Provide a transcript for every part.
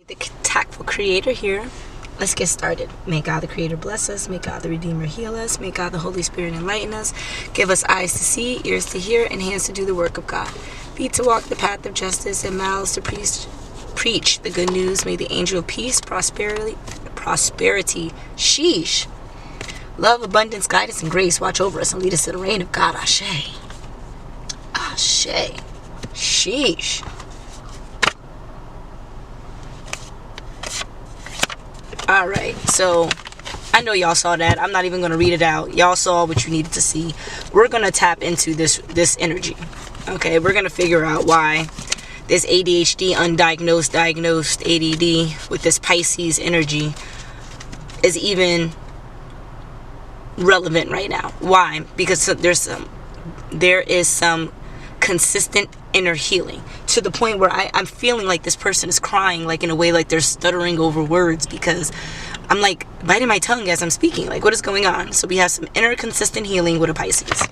The TAKful Creator here. Let's get started. May God the Creator bless us. May God the Redeemer heal us. May God the Holy Spirit enlighten us. Give us eyes to see, ears to hear, and hands to do the work of God. Feet to walk the path of justice, and mouths to preach the good news. May the angel of peace, prosperity, sheesh, love, abundance, guidance, and grace watch over us and lead us to the reign of God. Ashe. Ashe. Sheesh. Alright, so I know y'all saw that. I'm not even going to read it out. Y'all saw what you needed to see. We're going to tap into this energy. Okay, we're going to figure out why this ADHD, undiagnosed, diagnosed ADD with this Pisces energy is even relevant right now. Why? Because there is some consistent inner healing to the point where I'm feeling like this person is crying, like in a way like they're stuttering over words, because I'm like biting my tongue as I'm speaking. Like, what is going on? So we have some inner consistent healing with a Pisces.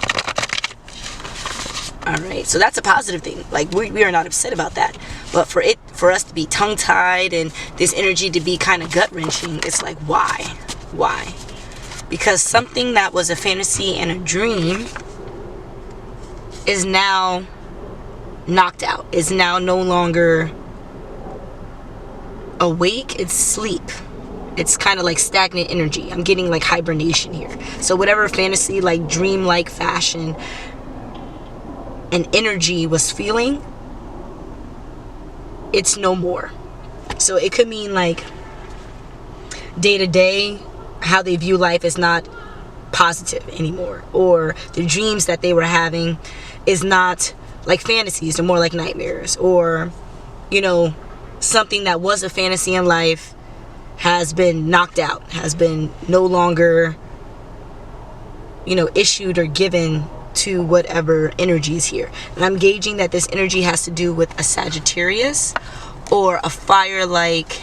Alright, so that's a positive thing. Like, we are not upset about that. But for us to be tongue-tied and this energy to be kind of gut-wrenching, it's like, why? Why? Because something that was a fantasy and a dream is now knocked out, is now no longer awake. It's sleep. It's kind of like stagnant energy. I'm getting like hibernation here. So whatever fantasy, like dream-like fashion and energy was feeling, it's no more. So it could mean like day to day, how they view life is not positive anymore, or the dreams that they were having is not like fantasies, they're more like nightmares, or something that was a fantasy in life has been knocked out, has been no longer issued or given to whatever energy is here. And I'm gauging that this energy has to do with a Sagittarius or a fire-like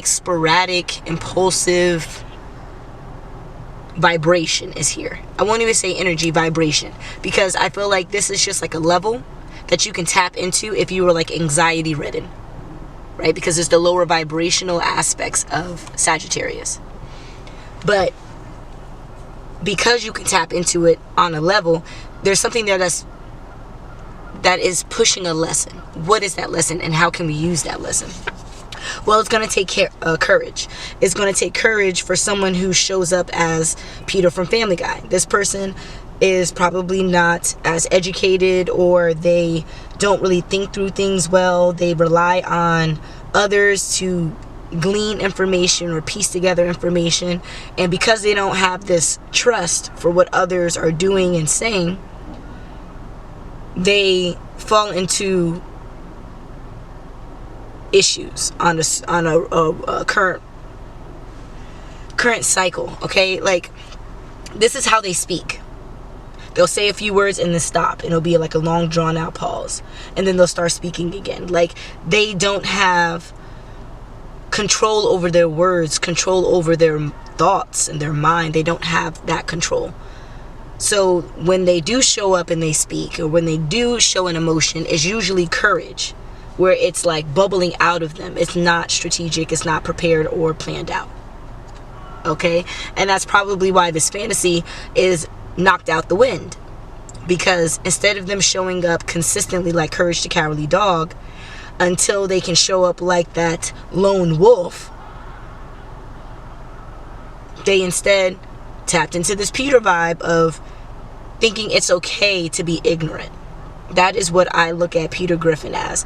sporadic, impulsive vibration is here. I won't even say energy, vibration, because I feel like this is just like a level that you can tap into if you were like anxiety ridden, right? Because it's the lower vibrational aspects of Sagittarius. But because you can tap into it on a level, there's something there that is pushing a lesson. What is that lesson, and how can we use that lesson? Well, it's going to take courage. It's going to take courage for someone who shows up as Peter from Family Guy. This person is probably not as educated, or they don't really think through things well. They rely on others to glean information or piece together information. And because they don't have this trust for what others are doing and saying, they fall into issues on a current cycle. Okay, like this is how they speak. They'll say a few words and then stop, and it'll be like a long drawn out pause, and then they'll start speaking again. Like, they don't have control over their words, control over their thoughts and their mind. They don't have that control. So when they do show up and they speak, or when they do show an emotion, it's usually courage, where it's like bubbling out of them. It's not strategic, it's not prepared or planned out. Okay? And that's probably why this fantasy is knocked out the wind. Because instead of them showing up consistently like Courage the Cowardly Dog, until they can show up like that lone wolf, they instead tapped into this Peter vibe of thinking it's okay to be ignorant. That is what I look at Peter Griffin as.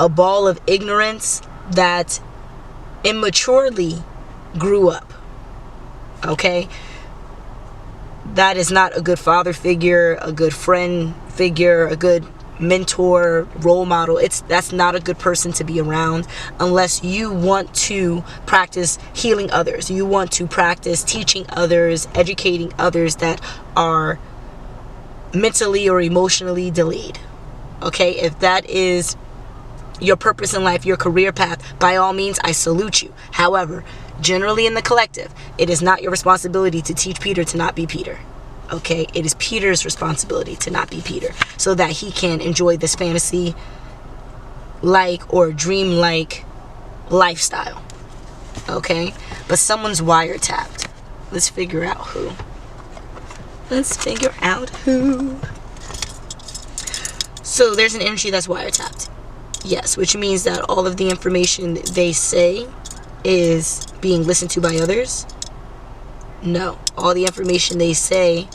A ball of ignorance that immaturely grew up. Okay? That is not a good father figure, a good friend figure, a good mentor, role model. That's not a good person to be around unless you want to practice healing others. You want to practice teaching others, educating others that are mentally or emotionally delayed. Okay? If that is your purpose in life, your career path, by all means, I salute you. However, generally in the collective, it is not your responsibility to teach Peter to not be Peter. Okay, it is Peter's responsibility to not be Peter, so that he can enjoy this fantasy like or dream-like lifestyle. Okay, but someone's wiretapped. Let's figure out who. So there's an energy that's wiretapped. Yes, which means that all of the information they say is being listened to by others. No, all the information they say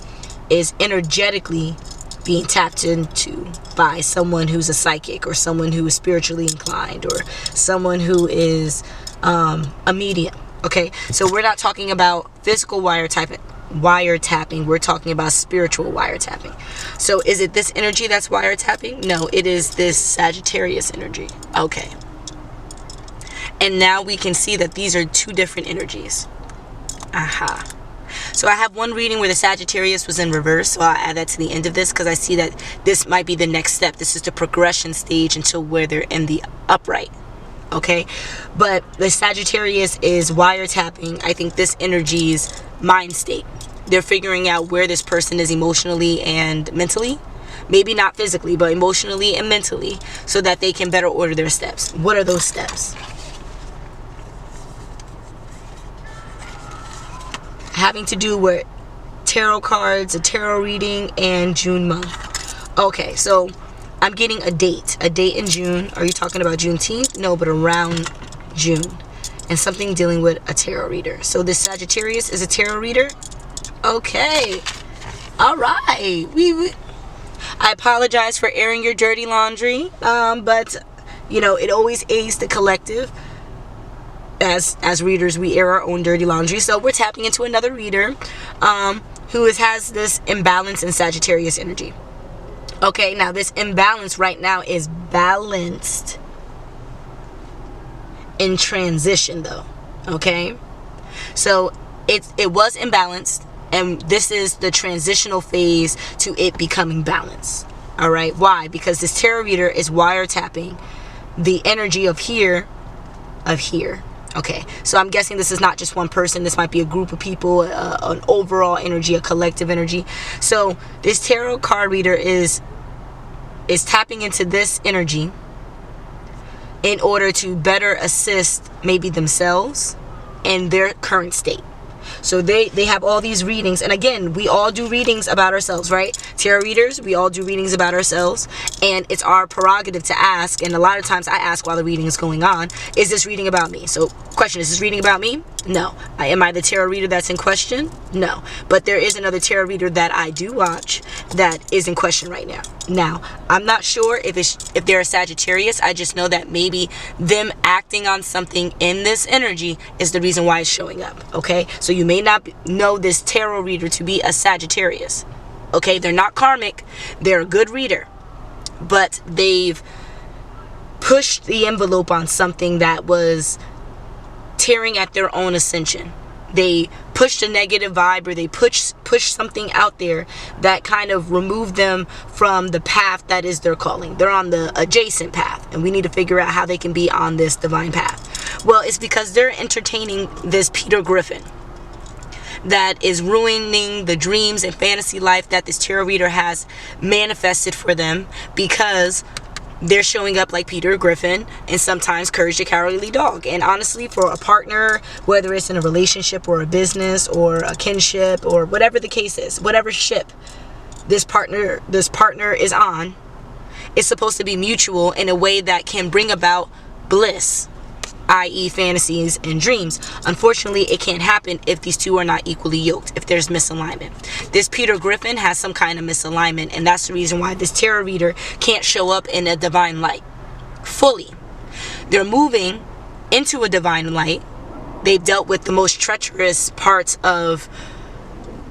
is energetically being tapped into by someone who's a psychic, or someone who is spiritually inclined, or someone who is a medium. Okay, so we're not talking about physical wiretapping, we're talking about spiritual wiretapping. So is it this energy that's wiretapping? No, it is this Sagittarius energy. Okay, and now we can see that these are two different energies. Aha. So I have one reading where the Sagittarius was in reverse, so I'll add that to the end of this, because I see that this might be the next step. This is the progression stage until where they're in the upright. Okay, but the Sagittarius is wiretapping, I think, this energy's mind state. They're figuring out where this person is emotionally and mentally. Maybe not physically, but emotionally and mentally, so that they can better order their steps. What are those steps? Having to do with tarot cards, a tarot reading, and June month. Okay, so I'm getting a date in June. Are you talking about Juneteenth? No, but around June, and something dealing with a tarot reader. So this Sagittarius is a tarot reader. Okay, all right. I apologize for airing your dirty laundry, but you know, it always aids the collective. As readers, we air our own dirty laundry. So we're tapping into another reader who has this imbalance in Sagittarius energy. Okay, now this imbalance right now is balanced in transition, though. Okay, so it was imbalanced, and this is the transitional phase to it becoming balanced. All right, why? Because this tarot reader is wiretapping the energy of here. Okay, so I'm guessing this is not just one person. This might be a group of people, an overall energy, a collective energy. So this tarot card reader is tapping into this energy in order to better assist maybe themselves in their current state. So they have all these readings, and again, we all do readings about ourselves, right? Tarot readers, we all do readings about ourselves, and it's our prerogative to ask, and a lot of times I ask while the reading is going on, is this reading about me? So question, is this reading about me? No. Am I the tarot reader that's in question? No. But there is another tarot reader that I do watch that is in question right now. Now, I'm not sure if they're a Sagittarius. I just know that maybe them acting on something in this energy is the reason why it's showing up. Okay, so you may not know this tarot reader to be a Sagittarius. Okay, they're not karmic. They're a good reader, but they've pushed the envelope on something that was tearing at their own ascension. They pushed a negative vibe, or they pushed something out there that kind of removed them from the path that is their calling. They're on the adjacent path, and we need to figure out how they can be on this divine path. Well, it's because they're entertaining this Peter Griffin that is ruining the dreams and fantasy life that this tarot reader has manifested for them, because they're showing up like Peter Griffin, and sometimes Courage the Cowardly Dog. And honestly, for a partner, whether it's in a relationship or a business or a kinship or whatever the case is, whatever ship this partner is on, it's supposed to be mutual in a way that can bring about bliss, i.e. fantasies and dreams. Unfortunately, it can't happen if these two are not equally yoked, if there's misalignment. This Peter Griffin has some kind of misalignment, and that's the reason why this tarot reader can't show up in a divine light fully. They're moving into a divine light. They've dealt with the most treacherous parts of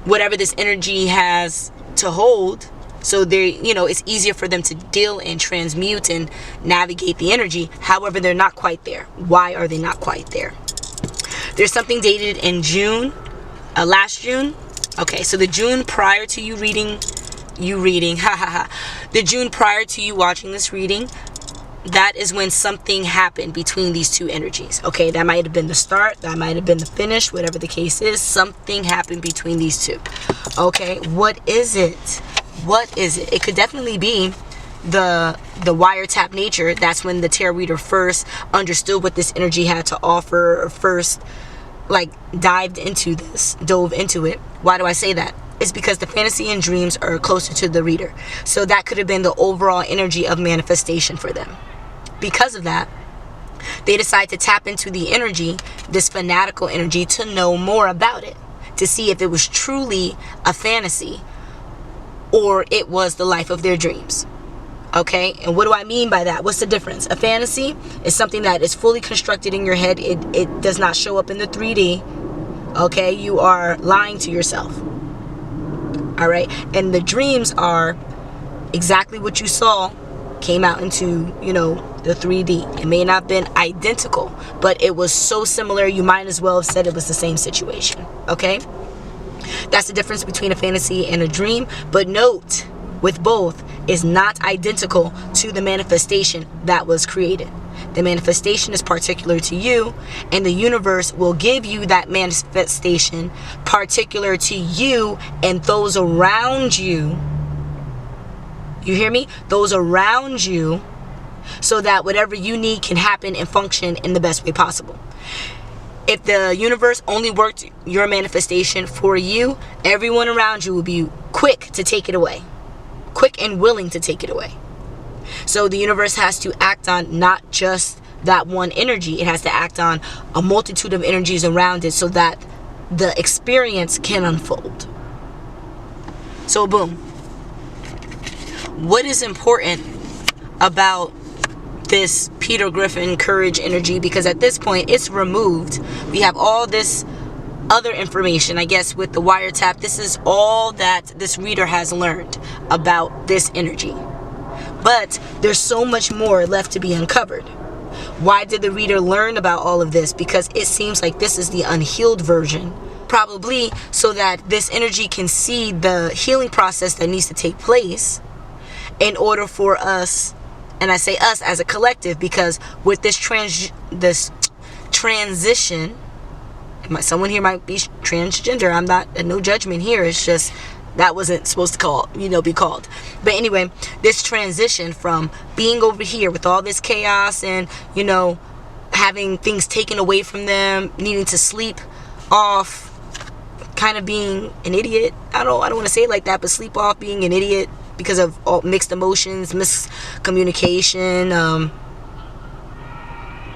whatever this energy has to hold, so it's easier for them to deal and transmute and navigate the energy. However, they're not quite there. Why are they not quite there? There's something dated in June, last June. Okay, so the June prior to you reading, the June prior to you watching this reading, that is when something happened between these two energies. Okay, that might have been the start, that might have been the finish, whatever the case is, something happened between these two. Okay, what is it? What is it? It could definitely be the wiretap nature, that's when the tarot reader first understood what this energy had to offer, or first like dove into it. Why do I say that? It's because the fantasy and dreams are closer to the reader. So that could have been the overall energy of manifestation for them. Because of that, they decide to tap into the energy, this fanatical energy, to know more about it, to see if it was truly a fantasy or it was the life of their dreams. Okay, and what do I mean by that? What's the difference? A fantasy is something that is fully constructed in your head. It does not show up in the 3D. Okay, you are lying to yourself. All right, and the dreams are exactly what you saw came out into, the 3D. It may not have been identical, but it was so similar, you might as well have said it was the same situation. Okay, that's the difference between a fantasy and a dream. But note, with both, is not identical to the manifestation that was created. The manifestation is particular to you, and the universe will give you that manifestation particular to you and those around you. You hear me? Those around you, so that whatever you need can happen and function in the best way possible. If the universe only worked your manifestation for you, everyone around you will be quick to take it away. Quick and willing to take it away. So the universe has to act on not just that one energy. It has to act on a multitude of energies around it so that the experience can unfold. So boom. What is important about this Peter Griffin courage energy? Because at this point it's removed. We have all this other information, I guess, with the wiretap. This is all that this reader has learned about this energy. But there's so much more left to be uncovered. Why did the reader learn about all of this? Because it seems like this is the unhealed version. Probably so that this energy can see the healing process that needs to take place in order for us, and I say us as a collective, because with this transition, someone here might be transgender. I'm not, no judgment here. It's just that wasn't supposed to be called. But anyway, this transition from being over here with all this chaos and, having things taken away from them, needing to sleep off, kind of being an idiot. I don't want to say it like that, but sleep off, being an idiot because of all mixed emotions, miscommunication,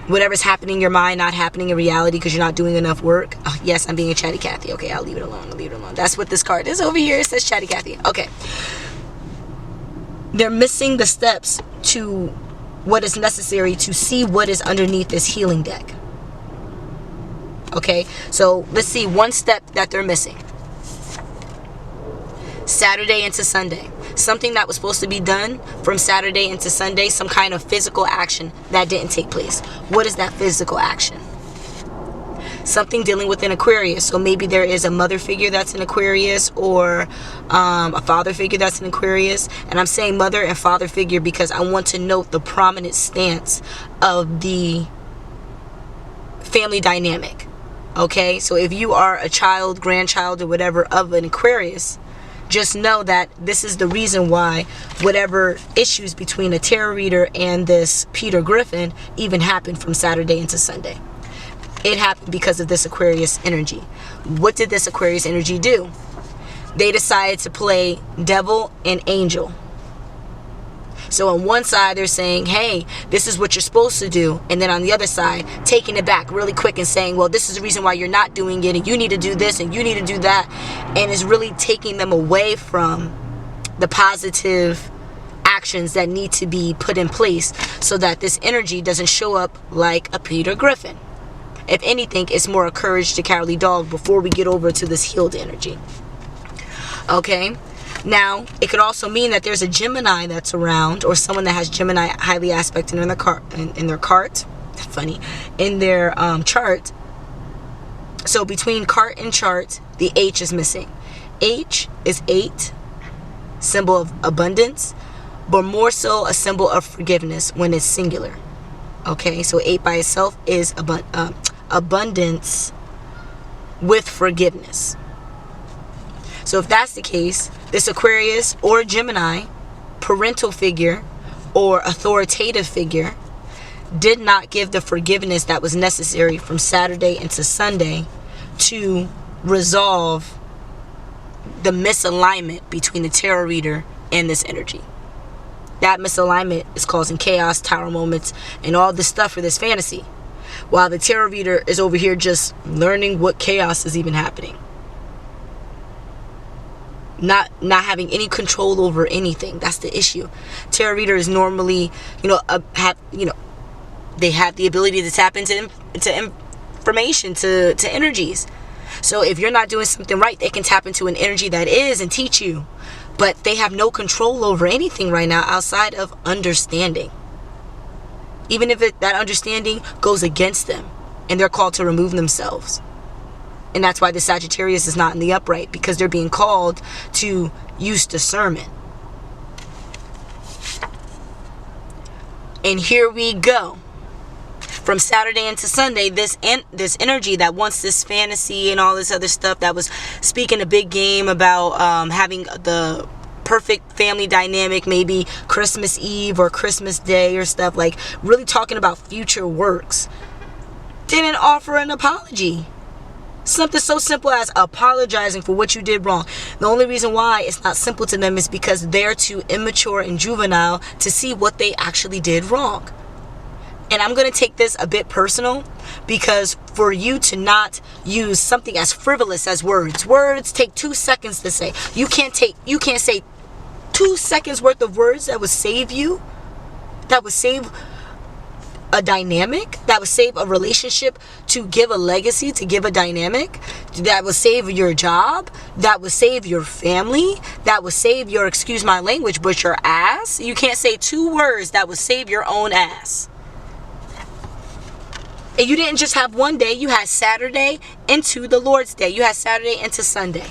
whatever's happening in your mind not happening in reality because you're not doing enough work. Oh, yes, I'm being a chatty Cathy. Okay, I'll leave it alone. That's what this card is over here. It says chatty Cathy. Okay. They're missing the steps to what is necessary to see what is underneath this healing deck. Okay, so let's see one step that they're missing. Saturday into Sunday. Something that was supposed to be done from Saturday into Sunday, some kind of physical action that didn't take place. What is that physical action? Something dealing with an Aquarius. So maybe there is a mother figure that's an Aquarius, or a father figure that's an Aquarius. And I'm saying mother and father figure because I want to note the prominent stance of the family dynamic. Okay, so if you are a child, grandchild, or whatever of an Aquarius, just know that this is the reason why whatever issues between a tarot reader and this Peter Griffin even happened from Saturday into Sunday. It happened because of this Aquarius energy. What did this Aquarius energy do? They decided to play devil and angel. So on one side, they're saying, hey, this is what you're supposed to do. And then on the other side, taking it back really quick and saying, well, this is the reason why you're not doing it. And you need to do this and you need to do that. And it's really taking them away from the positive actions that need to be put in place so that this energy doesn't show up like a Peter Griffin. If anything, it's more a courage to cowardly dog before we get over to this healed energy. Okay? Now, it could also mean that there's a Gemini that's around, or someone that has Gemini highly aspected in their chart. So between chart and chart, the H is missing. H is 8, symbol of abundance, but more so a symbol of forgiveness when it's singular. Okay, so 8 by itself is abundance with forgiveness. So if that's the case, this Aquarius or Gemini parental figure or authoritative figure did not give the forgiveness that was necessary from Saturday into Sunday to resolve the misalignment between the tarot reader and this energy. That misalignment is causing chaos, tower moments, and all this stuff for this fantasy, while the tarot reader is over here just learning what chaos is even happening, not having any control over anything. That's the issue. Tarot reader is normally, they have the ability to tap into information, to energies. So if you're not doing something right, they can tap into an energy that is and teach you. But they have no control over anything right now outside of understanding. Even if that understanding goes against them, and they're called to remove themselves. And that's why the Sagittarius is not in the upright, because they're being called to use discernment. And here we go. From Saturday into Sunday, this energy that wants this fantasy and all this other stuff, that was speaking a big game about having the perfect family dynamic, maybe Christmas Eve or Christmas Day or stuff, like really talking about future works, didn't offer an apology. Something so simple as apologizing for what you did wrong. The only reason why it's not simple to them is because they're too immature and juvenile to see what they actually did wrong. And I'm going to take this a bit personal, because for you to not use something as frivolous as words take 2 seconds to say. You can't say 2 seconds worth of words that would save you, that would save a dynamic, that would save a relationship, to give a legacy, to give a dynamic, that would save your job, that would save your family, that would save your, excuse my language, but your ass. You can't say 2 words that would save your own ass. And you didn't just have one day, you had Saturday into the Lord's Day. You had Saturday into Sunday.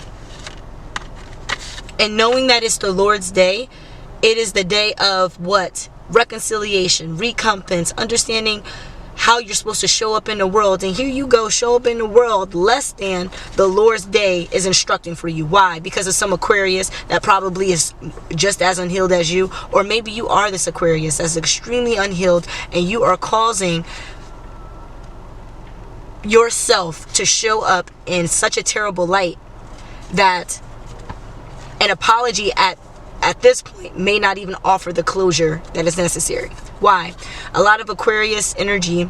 And knowing that it's the Lord's Day, it is the day of what? Reconciliation, recompense, understanding how you're supposed to show up in the world. And here you go, show up in the world less than the Lord's Day is instructing for you. Why? Because of some Aquarius that probably is just as unhealed as you. Or maybe you are this Aquarius that's extremely unhealed, and you are causing yourself to show up in such a terrible light that an apology at this point may not even offer the closure that is necessary. Why? A lot of Aquarius energy,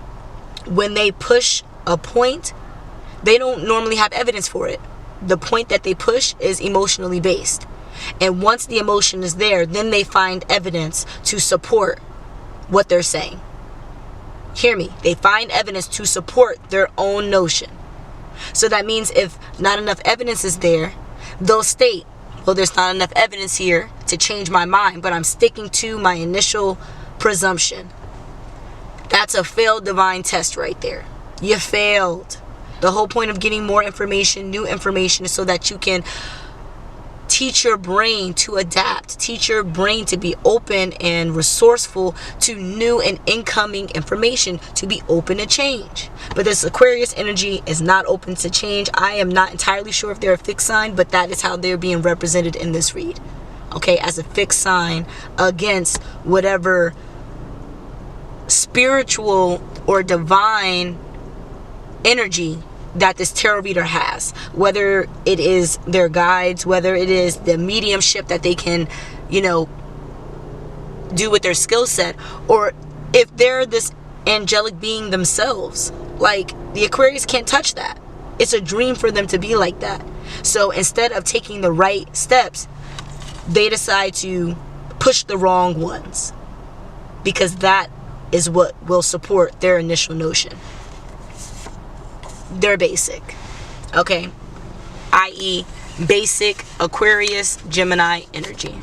when they push a point, they don't normally have evidence for it. The point that they push is emotionally based. And once the emotion is there, then they find evidence to support what they're saying. Hear me. They find evidence to support their own notion. So that means if not enough evidence is there, they'll state, well, there's not enough evidence here to change my mind, but I'm sticking to my initial presumption. That's a failed divine test right there. You failed. The whole point of getting more information, new information, is so that you can teach your brain to adapt, teach your brain to be open and resourceful to new and incoming information, to be open to change. But this Aquarius energy is not open to change. I am not entirely sure if they're a fixed sign, but that is how they're being represented in this read. Okay, as a fixed sign against whatever spiritual or divine energy that this tarot reader has, whether it is their guides, whether it is the mediumship that they can, do with their skill set, or if they're this angelic being themselves. Like, the Aquarius can't touch that. It's a dream for them to be like that. So instead of taking the right steps, they decide to push the wrong ones, because that is what will support their initial notion. They're basic, okay, i.e. basic Aquarius Gemini energy.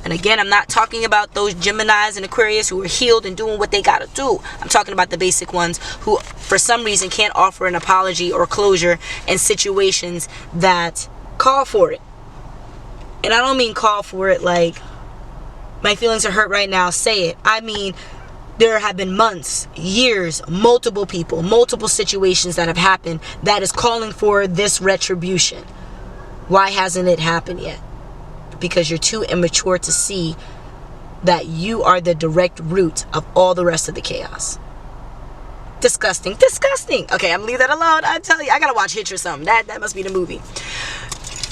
And again, I'm not talking about those Geminis and Aquarius who are healed and doing what they gotta do. I'm talking about the basic ones who for some reason can't offer an apology or closure in situations that call for it. And I don't mean call for it like, my feelings are hurt right now, say it. I mean, there have been months, years, multiple people, multiple situations that have happened that is calling for this retribution. Why hasn't it happened yet? Because you're too immature to see that you are the direct root of all the rest of the chaos. Disgusting. Disgusting. Okay, I'm gonna leave that alone. I tell you, I gotta watch Hitch or something. That must be the movie.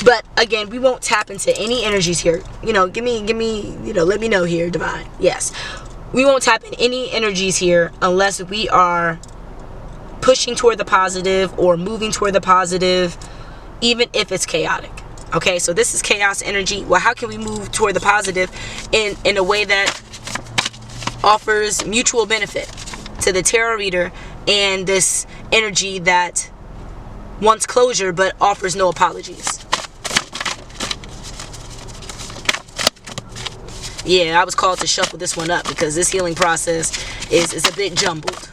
But again, we won't tap into any energies here. Give me, let me know here, Divine. Yes. We won't tap in any energies here unless we are pushing toward the positive or moving toward the positive, even if it's chaotic. Okay, so this is chaos energy. Well, how can we move toward the positive in a way that offers mutual benefit to the tarot reader and this energy that wants closure but offers no apologies? Yeah, I was called to shuffle this one up because this healing process is a bit jumbled.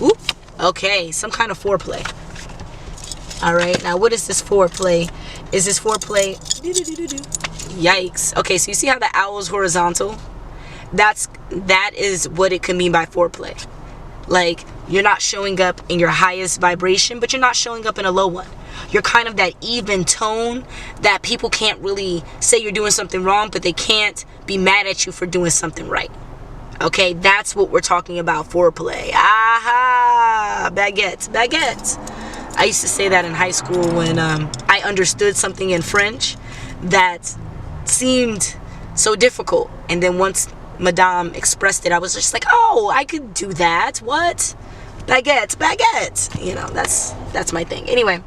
Oop. Okay, some kind of foreplay. All right, now what is this foreplay? Is this foreplay? Yikes. Okay, so you see how the owl is horizontal? That is what it could mean by foreplay. Like, you're not showing up in your highest vibration, but you're not showing up in a low one. You're kind of that even tone that people can't really say you're doing something wrong, but they can't be mad at you for doing something right. Okay, that's what we're talking about, foreplay. Aha! Baguette, baguette. I used to say that in high school when I understood something in French that seemed so difficult. And then once Madame expressed it, I was just like, oh, I could do that. What? Baguette, baguette. That's my thing. Anyway.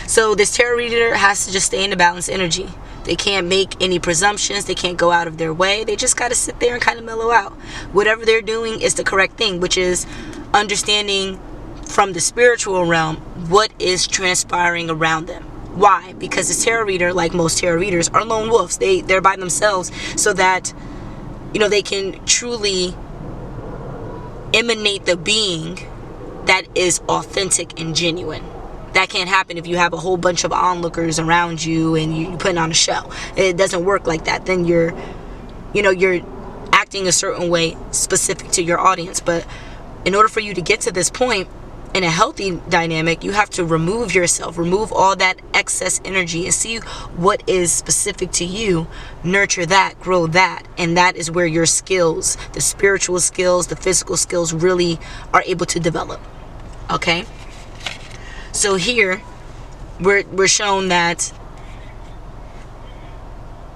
So this tarot reader has to just stay in the balanced energy. They can't make any presumptions. They can't go out of their way. They just got to sit there and kind of mellow out. Whatever they're doing is the correct thing, which is understanding from the spiritual realm what is transpiring around them. Why? Because the tarot reader, like most tarot readers, are lone wolves. They're by themselves so that, they can truly emanate the being that is authentic and genuine. That can't happen if you have a whole bunch of onlookers around you and you're putting on a show. It doesn't work like that. Then you're acting a certain way specific to your audience. But in order for you to get to this point in a healthy dynamic, you have to remove yourself, remove all that excess energy and see what is specific to you, nurture that, grow that. And that is where your skills, the spiritual skills, the physical skills really are able to develop. Okay? So here, we're shown that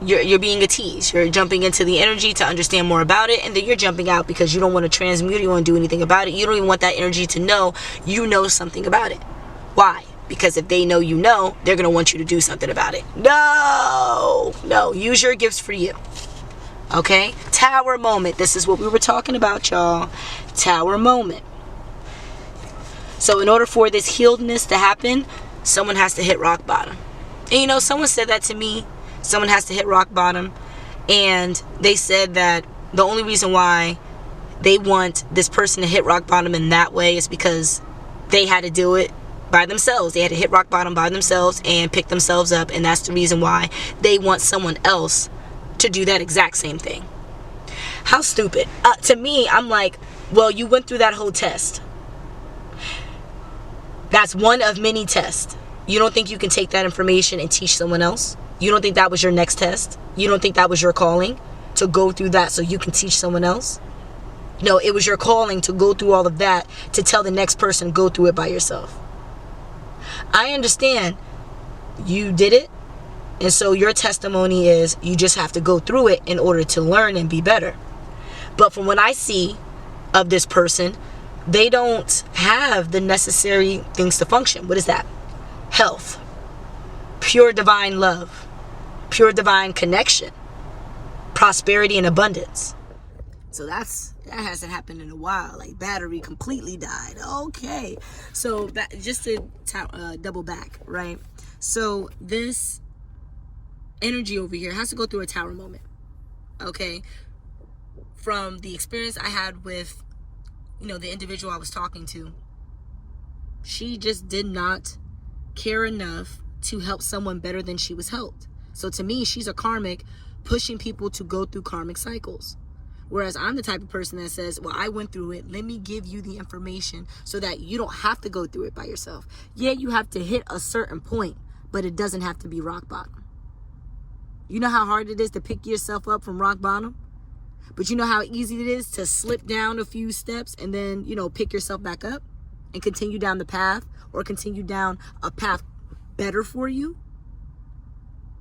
you're being a tease. You're jumping into the energy to understand more about it, and then you're jumping out because you don't want to transmute, you don't want to do anything about it. You don't even want that energy to know you know something about it. Why? Because if they know you know, they're going to want you to do something about it. No! Use your gifts for you. Okay? Tower moment. This is what we were talking about, y'all. Tower moment. So in order for this healedness to happen, someone has to hit rock bottom. And someone said that to me. Someone has to hit rock bottom. And they said that the only reason why they want this person to hit rock bottom in that way is because they had to do it by themselves. They had to hit rock bottom by themselves and pick themselves up. And that's the reason why they want someone else to do that exact same thing. How stupid. To me, I'm like, well, you went through that whole test. That's one of many tests. You don't think you can take that information and teach someone else? You don't think that was your next test? You don't think that was your calling to go through that so you can teach someone else? No, it was your calling to go through all of that to tell the next person go through it by yourself. I understand you did it, and so your testimony is you just have to go through it in order to learn and be better. But from what I see of this person, they don't have the necessary things to function. What is that? Health, pure divine love, pure divine connection, prosperity and abundance. So that hasn't happened in a while. Like battery completely died. Okay, so that, just to double back, right? So this energy over here has to go through a tower moment. Okay, from the experience I had with the individual I was talking to, she just did not care enough to help someone better than she was helped. So to me, she's a karmic pushing people to go through karmic cycles. Whereas I'm the type of person that says, well, I went through it. Let me give you the information so that you don't have to go through it by yourself. Yeah, you have to hit a certain point, but it doesn't have to be rock bottom. You know how hard it is to pick yourself up from rock bottom? But you know how easy it is to slip down a few steps and then, you know, pick yourself back up and continue down the path, or continue down a path better for you?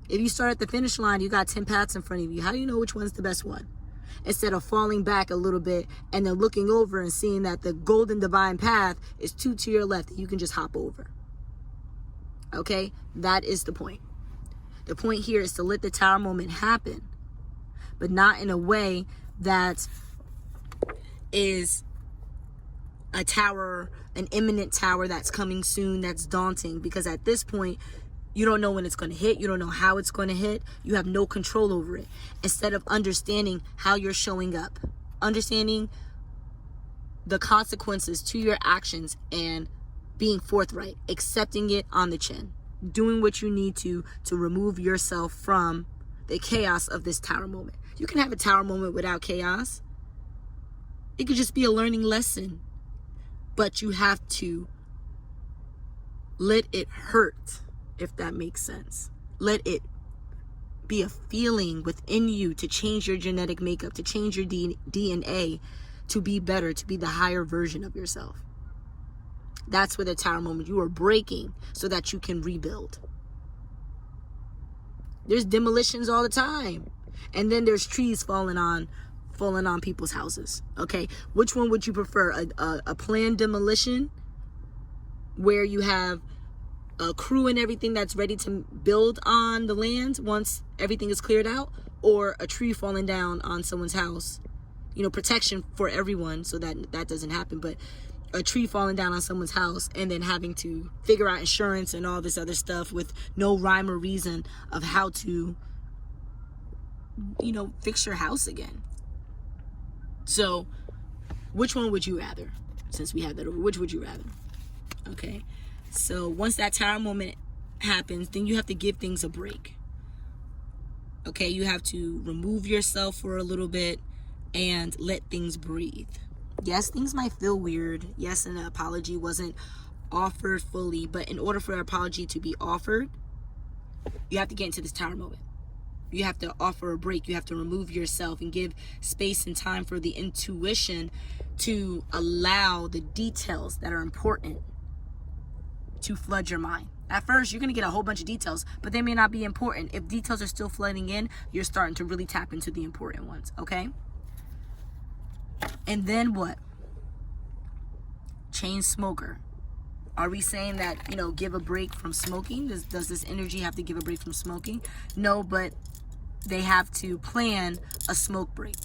If you start at the finish line, you got 10 paths in front of you. How do you know which one's the best one? Instead of falling back a little bit and then looking over and seeing that the golden divine path is 2 to your left that you can just hop over. Okay? That is the point. The point here is to let the tower moment happen, but not in a way that is a tower, an imminent tower that's coming soon, that's daunting. Because at this point, you don't know when it's going to hit. You don't know how it's going to hit. You have no control over it. Instead of understanding how you're showing up, understanding the consequences to your actions and being forthright, accepting it on the chin, doing what you need to remove yourself from the chaos of this tower moment. You can have a tower moment without chaos. It could just be a learning lesson. But you have to let it hurt, if that makes sense. Let it be a feeling within you to change your genetic makeup, to change your DNA, to be better, to be the higher version of yourself. That's where the tower moment, you are breaking so that you can rebuild. There's demolitions all the time. And then there's trees falling on people's houses. Okay, which one would you prefer? A planned demolition where you have a crew and everything that's ready to build on the land once everything is cleared out, or a tree falling down on someone's house? You know, protection for everyone so that that doesn't happen, but a tree falling down on someone's house and then having to figure out insurance and all this other stuff with no rhyme or reason of how to, you know, fix your house again. So, which one would you rather? Since we had that over, which would you rather? Okay. So, once that tower moment happens, then you have to give things a break. Okay. You have to remove yourself for a little bit and let things breathe. Yes, things might feel weird. Yes, an apology wasn't offered fully. But in order for an apology to be offered, you have to get into this tower moment. You have to offer a break. You have to remove yourself and give space and time for the intuition to allow the details that are important to flood your mind. At first, you're going to get a whole bunch of details, but they may not be important. If details are still flooding in, you're starting to really tap into the important ones, okay? And then what? Chain smoker. Are we saying that, you know, give a break from smoking? Does this energy have to give a break from smoking? No, but they have to plan a smoke break.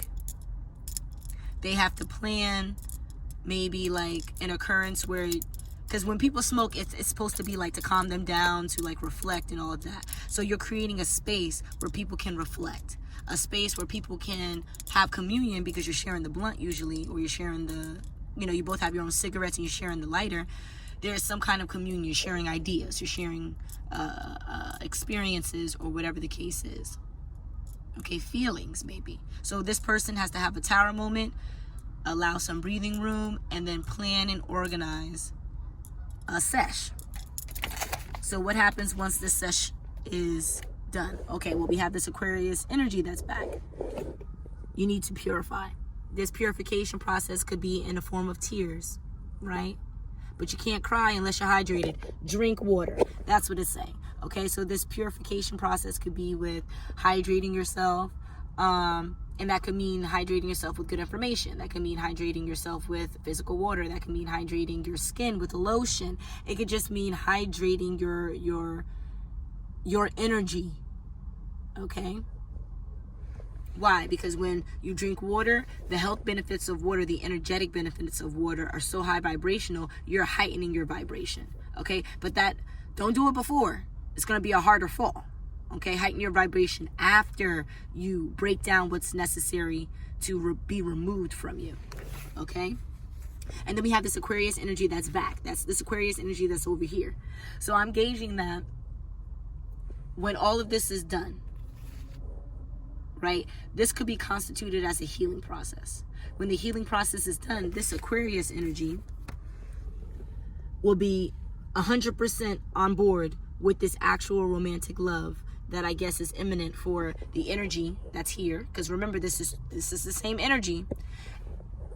They have to plan maybe like an occurrence where, because when people smoke, it's supposed to be like to calm them down, to like reflect and all of that. So you're creating a space where people can reflect, a space where people can have communion, because you're sharing the blunt usually, or you're sharing the, you know, you both have your own cigarettes and you're sharing the lighter. There's some kind of communion. You're sharing ideas, you're sharing experiences, or whatever the case is. Okay, feelings maybe. So this person has to have a tower moment, allow some breathing room, and then plan and organize a sesh. So what happens once this sesh is done? Okay, well, we have this Aquarius energy that's back. You need to purify. This purification process could be in the form of tears, right? But you can't cry unless you're hydrated. Drink water. That's what it's saying. Okay, so this purification process could be with hydrating yourself. And that could mean hydrating yourself with good information. That could mean hydrating yourself with physical water. That could mean hydrating your skin with lotion. It could just mean hydrating your energy. Okay? Why? Because when you drink water, the health benefits of water, the energetic benefits of water are so high vibrational, you're heightening your vibration. Okay? But that, don't do it before. It's going to be a harder fall. Okay? Heighten your vibration after you break down what's necessary to be removed from you. Okay? And then we have this Aquarius energy that's back. That's this Aquarius energy that's over here. So I'm gauging that when all of this is done, right? This could be constituted as a healing process. When the healing process is done, this Aquarius energy will be 100% on board with this actual romantic love that I guess is imminent for the energy that's here. Because remember, this is the same energy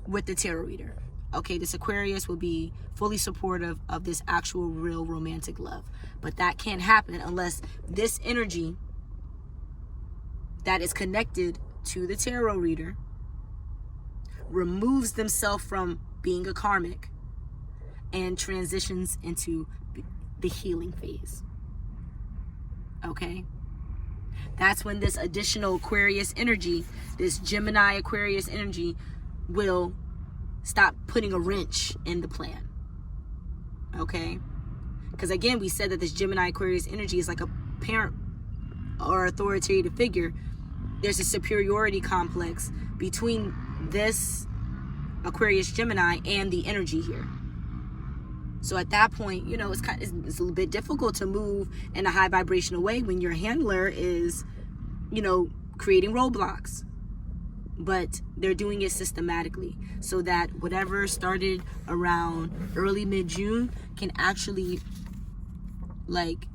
with the tarot reader. Okay, this Aquarius will be fully supportive of this actual real romantic love. But that can't happen unless this energy that is connected to the tarot reader removes themselves from being a karmic and transitions into the healing phase. Okay? That's when this additional Aquarius energy, this Gemini Aquarius energy, will stop putting a wrench in the plan. Okay? Because again, we said that this Gemini Aquarius energy is like a parent or authoritative figure. There's a superiority complex between this Aquarius Gemini and the energy here. So at that point, you know, it's a little bit difficult to move in a high vibrational way when your handler is, you know, creating roadblocks. But they're doing it systematically so that whatever started around early mid-June can actually like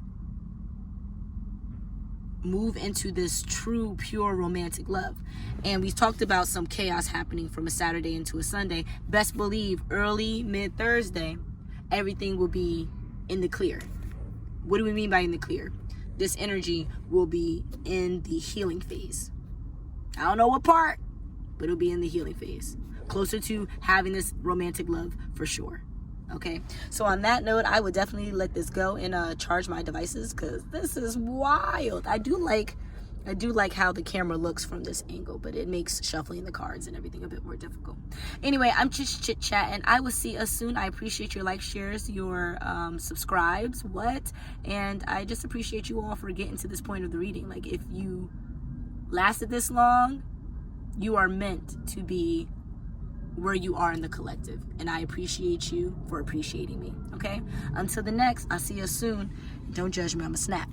move into this true, pure romantic love. And we talked about some chaos happening from a Saturday into a Sunday. Best believe early mid-Thursday, everything will be in the clear. What do we mean by in the clear? This energy will be in the healing phase. I don't know what part, but it'll be in the healing phase. Closer to having this romantic love for sure. Okay, so on that note, I would definitely let this go and charge my devices, because this is wild. I do like how the camera looks from this angle, but it makes shuffling the cards and everything a bit more difficult. Anyway, I'm just chit-chatting. I will see us soon. I appreciate your likes, shares, your subscribes, and I just appreciate you all for getting to this point of the reading. Like, if you lasted this long, you are meant to be where you are in the collective, and I appreciate you for appreciating me. Okay, until the next, I'll see you soon. Don't judge me, I'm a snap.